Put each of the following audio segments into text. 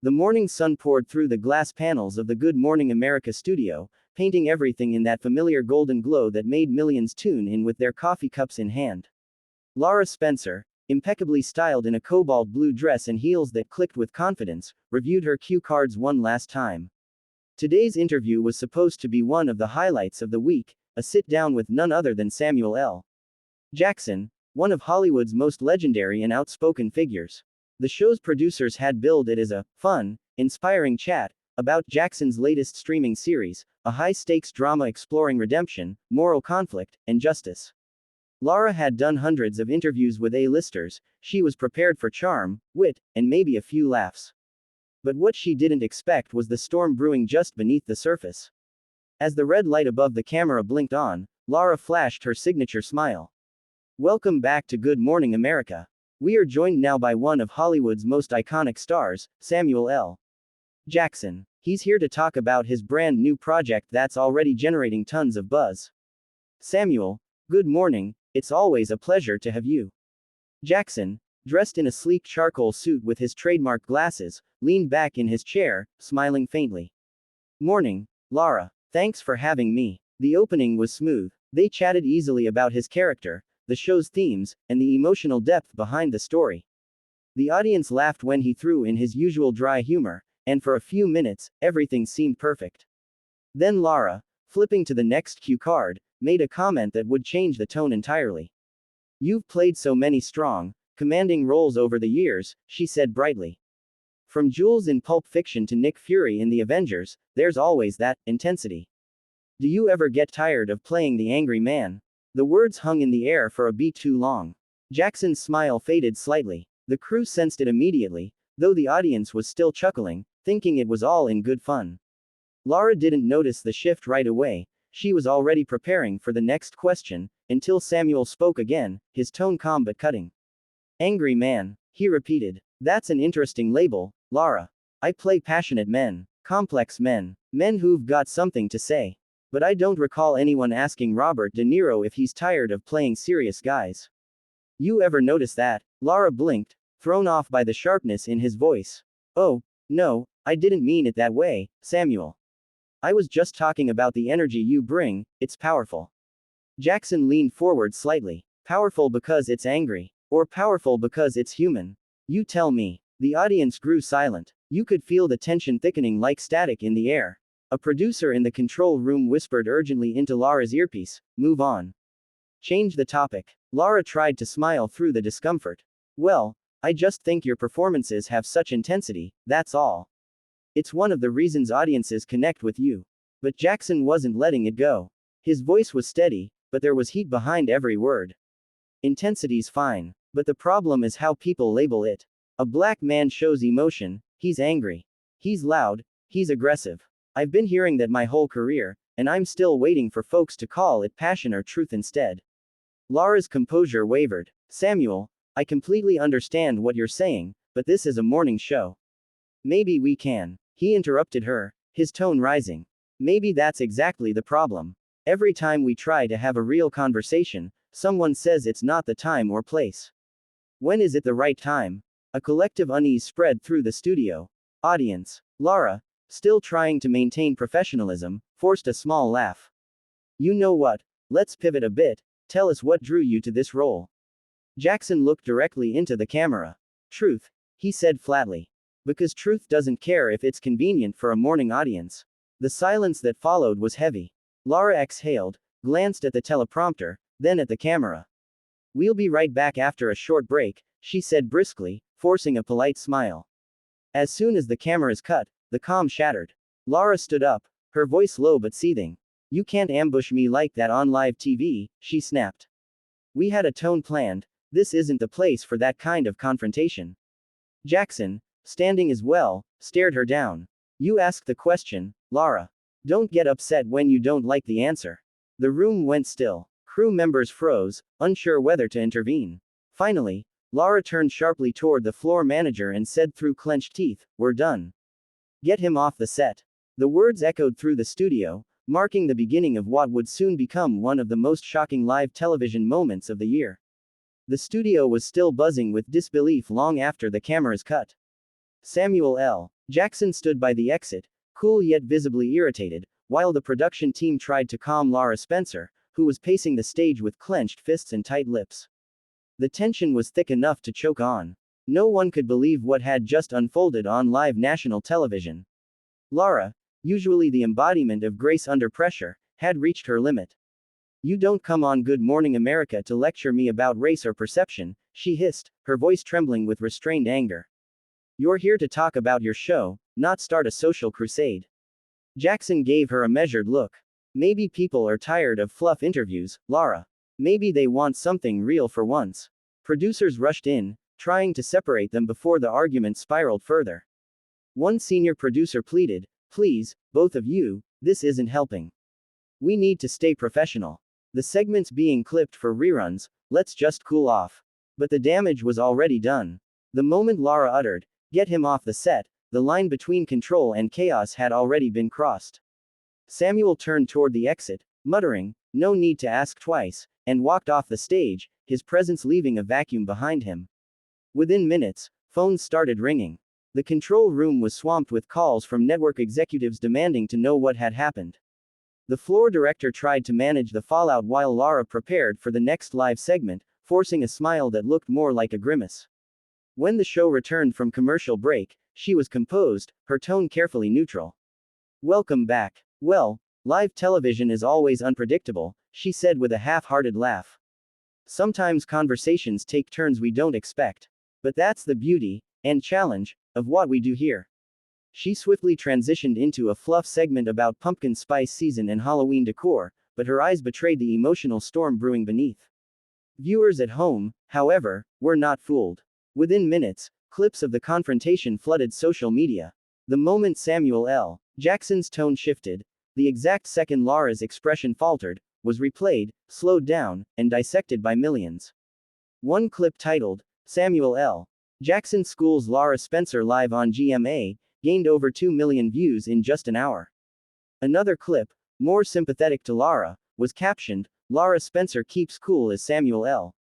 The morning sun poured through the glass panels of the Good Morning America studio, painting everything in that familiar golden glow that made millions tune in with their coffee cups in hand. Lara Spencer, impeccably styled in a cobalt blue dress and heels that clicked with confidence, reviewed her cue cards one last time. Today's interview was supposed to be one of the highlights of the week, a sit-down with none other than Samuel L. Jackson, one of Hollywood's most legendary and outspoken figures. The show's producers had billed it as a fun, inspiring chat about Jackson's latest streaming series, a high-stakes drama exploring redemption, moral conflict, and justice. Lara had done hundreds of interviews with A-listers. She was prepared for charm, wit, and maybe a few laughs. But what she didn't expect was the storm brewing just beneath the surface. As the red light above the camera blinked on, Lara flashed her signature smile. Welcome back to Good Morning America. We are joined now by one of Hollywood's most iconic stars, Samuel L. Jackson. He's here to talk about his brand new project that's already generating tons of buzz. Samuel, good morning, it's always a pleasure to have you. Jackson, dressed in a sleek charcoal suit with his trademark glasses, leaned back in his chair, smiling faintly. Morning, Lara. Thanks for having me. The opening was smooth. They chatted easily about his character, the show's themes, and the emotional depth behind the story. The audience laughed when he threw in his usual dry humor, and for a few minutes, everything seemed perfect. Then Lara, flipping to the next cue card, made a comment that would change the tone entirely. You've played so many strong, commanding roles over the years, she said brightly. From Jules in Pulp Fiction to Nick Fury in The Avengers, there's always that intensity. Do you ever get tired of playing the angry man? The words hung in the air for a beat too long. Jackson's smile faded slightly. The crew sensed it immediately, though the audience was still chuckling, thinking it was all in good fun. Lara didn't notice the shift right away. She was already preparing for the next question, until Samuel spoke again, his tone calm but cutting. Angry man, he repeated. That's an interesting label, Lara. I play passionate men, complex men, men who've got something to say. But I don't recall anyone asking Robert De Niro if he's tired of playing serious guys. You ever notice that? Lara blinked, thrown off by the sharpness in his voice. Oh, no, I didn't mean it that way, Samuel. I was just talking about the energy you bring, it's powerful. Jackson leaned forward slightly. Powerful because it's angry, or powerful because it's human? You tell me. The audience grew silent. You could feel the tension thickening like static in the air. A producer in the control room whispered urgently into Lara's earpiece, move on. Change the topic. Lara tried to smile through the discomfort. Well, I just think your performances have such intensity, that's all. It's one of the reasons audiences connect with you. But Jackson wasn't letting it go. His voice was steady, but there was heat behind every word. Intensity's fine, but the problem is how people label it. A black man shows emotion, he's angry. He's loud, he's aggressive. I've been hearing that my whole career, and I'm still waiting for folks to call it passion or truth instead. Lara's composure wavered. Samuel, I completely understand what you're saying, but this is a morning show. Maybe we can. He interrupted her, his tone rising. Maybe that's exactly the problem. Every time we try to have a real conversation, someone says it's not the time or place. When is it the right time? A collective unease spread through the studio. Audience. Lara, still trying to maintain professionalism, forced a small laugh. You know what? Let's pivot a bit. Tell us what drew you to this role. Jackson looked directly into the camera. Truth, he said flatly. Because truth doesn't care if it's convenient for a morning audience. The silence that followed was heavy. Lara exhaled, glanced at the teleprompter, then at the camera. We'll be right back after a short break, she said briskly, forcing a polite smile. As soon as the camera's cut, the calm shattered. Lara stood up, her voice low but seething. You can't ambush me like that on live TV, she snapped. We had a tone planned. This isn't the place for that kind of confrontation. Jackson, standing as well, stared her down. You ask the question, Lara. Don't get upset when you don't like the answer. The room went still. Crew members froze, unsure whether to intervene. Finally, Lara turned sharply toward the floor manager and said through clenched teeth, we're done. Get him off the set. The words echoed through the studio, marking the beginning of what would soon become one of the most shocking live television moments of the year. The studio was still buzzing with disbelief long after the cameras cut. Samuel L. Jackson stood by the exit, cool yet visibly irritated, while the production team tried to calm Lara Spencer, who was pacing the stage with clenched fists and tight lips. The tension was thick enough to choke on. No one could believe what had just unfolded on live national television. Lara, usually the embodiment of grace under pressure, had reached her limit. "You don't come on Good Morning America to lecture me about race or perception," she hissed, her voice trembling with restrained anger. "You're here to talk about your show, not start a social crusade." Jackson gave her a measured look. "Maybe people are tired of fluff interviews, Lara. Maybe they want something real for once." Producers rushed in, trying to separate them before the argument spiraled further. One senior producer pleaded, "Please, both of you, this isn't helping. We need to stay professional. The segment's being clipped for reruns, let's just cool off." But the damage was already done. The moment Lara uttered, "Get him off the set," the line between control and chaos had already been crossed. Samuel turned toward the exit, muttering, "No need to ask twice," and walked off the stage, his presence leaving a vacuum behind him. Within minutes, phones started ringing. The control room was swamped with calls from network executives demanding to know what had happened. The floor director tried to manage the fallout while Lara prepared for the next live segment, forcing a smile that looked more like a grimace. When the show returned from commercial break, she was composed, her tone carefully neutral. "Welcome back. Well, live television is always unpredictable," she said with a half-hearted laugh. "Sometimes conversations take turns we don't expect. But that's the beauty, and challenge, of what we do here." She swiftly transitioned into a fluff segment about pumpkin spice season and Halloween decor, but her eyes betrayed the emotional storm brewing beneath. Viewers at home, however, were not fooled. Within minutes, clips of the confrontation flooded social media. The moment Samuel L. Jackson's tone shifted, the exact second Lara's expression faltered, was replayed, slowed down, and dissected by millions. One clip titled, "Samuel L. Jackson schools Lara Spencer live on GMA," gained over 2 million views in just an hour. Another clip, more sympathetic to Lara, was captioned, "Lara Spencer keeps cool as Samuel L.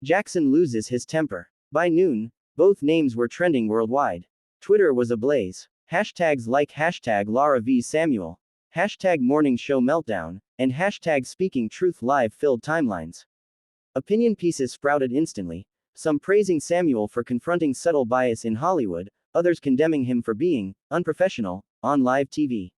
Jackson loses his temper." By noon, both names were trending worldwide. Twitter was ablaze. Hashtags like hashtag Lara vs Samuel, hashtag Morning Show Meltdown, and hashtag Speaking Truth Live filled timelines. Opinion pieces sprouted instantly, some praising Samuel for confronting subtle bias in Hollywood, others condemning him for being unprofessional on live TV.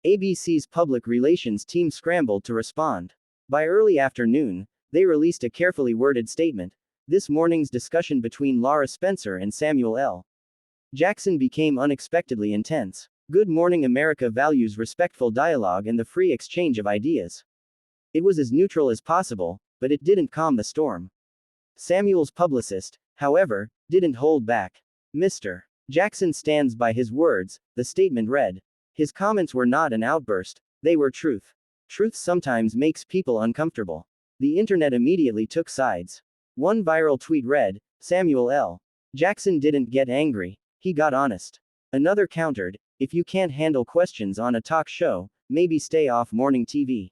ABC's public relations team scrambled to respond. By early afternoon, they released a carefully worded statement. This morning's discussion between Lara Spencer and Samuel L. Jackson became unexpectedly intense. Good Morning America values respectful dialogue and the free exchange of ideas. It was as neutral as possible, but it didn't calm the storm. Samuel's publicist, however, didn't hold back. "Mr. Jackson stands by his words," the statement read. His comments were not an outburst, they were truth. Truth sometimes makes people uncomfortable. The internet immediately took sides. One viral tweet read, "Samuel L. Jackson didn't get angry, he got honest." Another countered, "If you can't handle questions on a talk show, maybe stay off morning TV."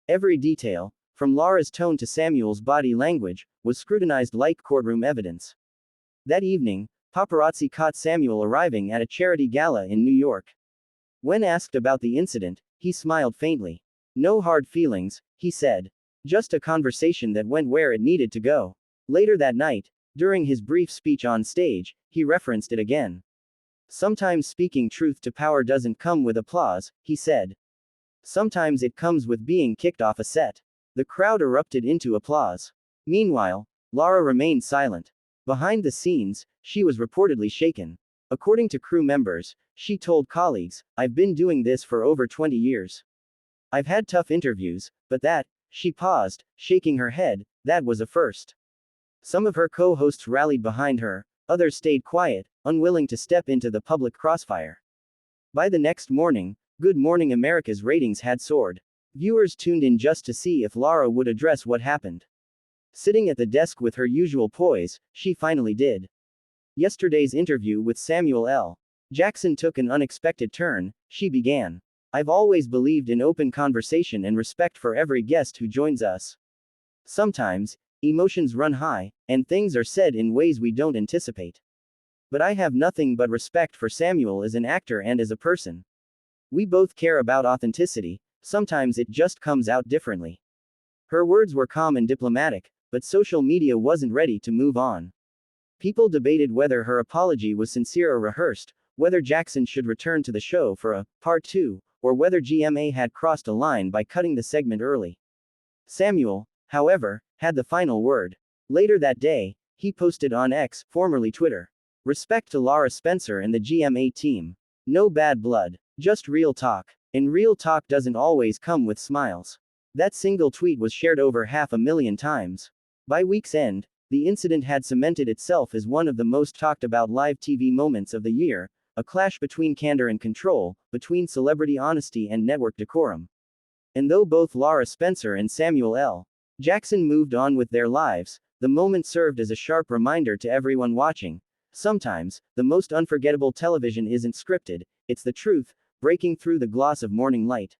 Every detail, from Lara's tone to Samuel's body language, was scrutinized like courtroom evidence. That evening, paparazzi caught Samuel arriving at a charity gala in New York. When asked about the incident, he smiled faintly. "No hard feelings," he said. "Just a conversation that went where it needed to go." Later that night, during his brief speech on stage, he referenced it again. "Sometimes speaking truth to power doesn't come with applause," he said. "Sometimes it comes with being kicked off a set." The crowd erupted into applause. Meanwhile, Lara remained silent. Behind the scenes, she was reportedly shaken. According to crew members, she told colleagues, "I've been doing this for over 20 years. I've had tough interviews, but that," she paused, shaking her head, "that was a first." Some of her co-hosts rallied behind her, others stayed quiet, unwilling to step into the public crossfire. By the next morning, Good Morning America's ratings had soared. Viewers tuned in just to see if Lara would address what happened. Sitting at the desk with her usual poise, she finally did. Yesterday's interview with Samuel L. Jackson took an unexpected turn, she began. "I've always believed in open conversation and respect for every guest who joins us. Sometimes, emotions run high, and things are said in ways we don't anticipate. But I have nothing but respect for Samuel as an actor and as a person. We both care about authenticity, sometimes it just comes out differently. Her words were calm and diplomatic, but social media wasn't ready to move on. People debated whether her apology was sincere or rehearsed, whether Jackson should return to the show for a part 2, or whether GMA had crossed a line by cutting the segment early. Samuel, however, had the final word. Later that day, he posted on X, formerly Twitter. Respect to Lara Spencer and the GMA team. No bad blood. Just real talk. And real talk doesn't always come with smiles. That single tweet was shared over 500,000 times. By week's end, the incident had cemented itself as one of the most talked about live TV moments of the year, a clash between candor and control, between celebrity honesty and network decorum. And though both Lara Spencer and Samuel L. Jackson moved on with their lives, the moment served as a sharp reminder to everyone watching. Sometimes, the most unforgettable television isn't scripted, it's the truth, breaking through the gloss of morning light.